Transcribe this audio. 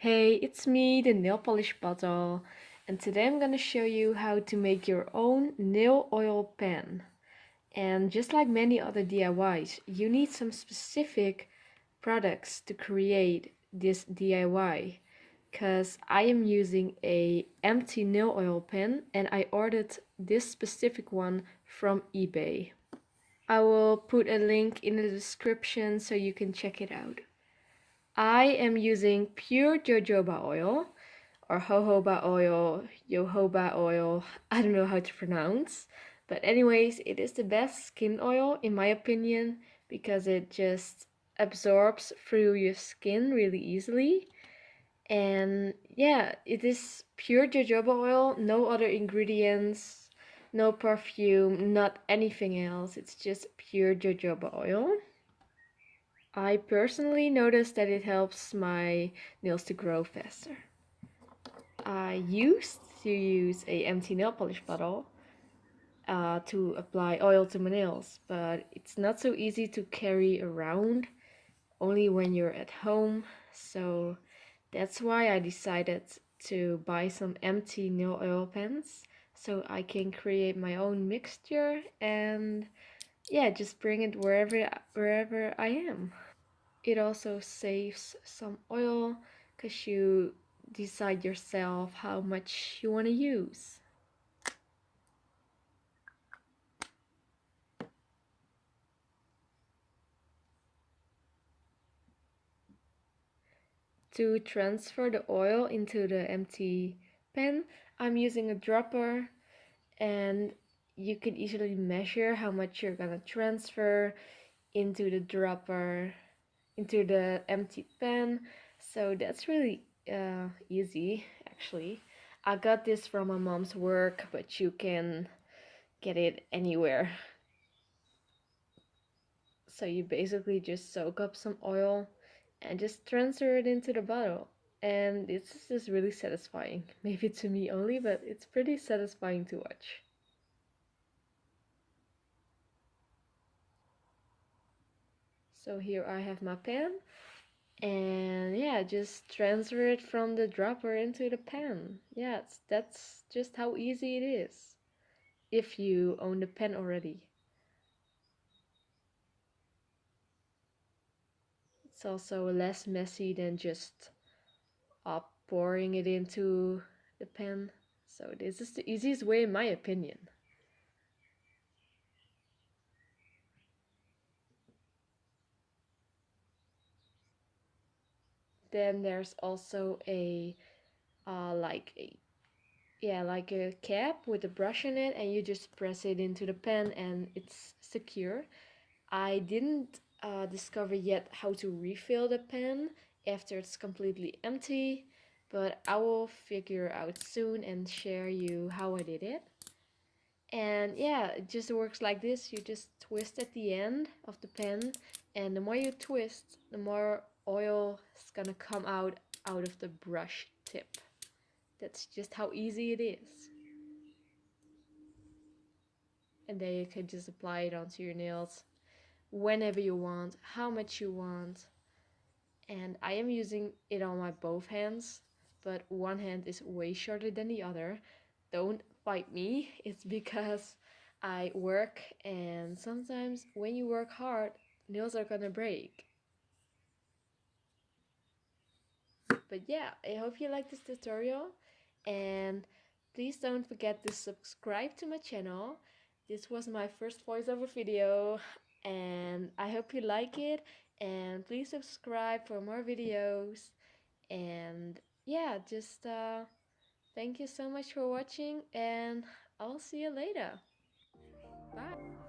Hey, it's me, the nail polish bottle, and today I'm gonna show you how to make your own nail oil pen. And just like many other DIYs, you need some specific products to create this DIY. Cause I am using a empty nail oil pen and I ordered this specific one from eBay. I will put a link in the description so you can check it out. I am using pure jojoba oil or jojoba oil, jojoba oil. I don't know how to pronounce. But anyways, it is the best skin oil in my opinion because it just absorbs through your skin really easily. And yeah, it is pure jojoba oil, no other ingredients, no perfume, not anything else. It's just pure jojoba oil. I personally noticed that it helps my nails to grow faster. I used to use a empty nail polish bottle to apply oil to my nails, but it's not so easy to carry around only when you're at home. So that's why I decided to buy some empty nail oil pens so I can create my own mixture and yeah, just bring it wherever I am. It also saves some oil because you decide yourself how much you want to use. To transfer the oil into the empty pan, I'm using a dropper, and you can easily measure how much you're gonna transfer into the dropper, into the empty pan. So that's really easy actually. I got this from my mom's work, but you can get it anywhere. So you basically just soak up some oil and just transfer it into the bottle. And it's just really satisfying. Maybe to me only, but it's pretty satisfying to watch. So here I have my pan. And yeah, just transfer it from the dropper into the pan. Yeah, that's just how easy it is. If you own the pen already. It's also less messy than just pouring it into the pen. So this is the easiest way in my opinion. Then there's also a like a like a cap with a brush in it, and you just press it into the pen and it's secure. I didn't discover yet how to refill the pen after it's completely empty, but I will figure out soon and share you how I did it. And yeah, it just works like this. You just twist at the end of the pen, and the more you twist, the more oil is gonna come out of the brush tip. That's just how easy it is. And then you can just apply it onto your nails whenever you want, how much you want. And I am using it on my both hands, but one hand is way shorter than the other. Don't fight me. It's because I work, and sometimes when you work hard, nails are gonna break. But yeah, I hope you like this tutorial, and please don't forget to subscribe to my channel. This was my first voiceover video, and I hope you like it, and please subscribe for more videos. And yeah, just thank you so much for watching, and I'll see you later. Bye.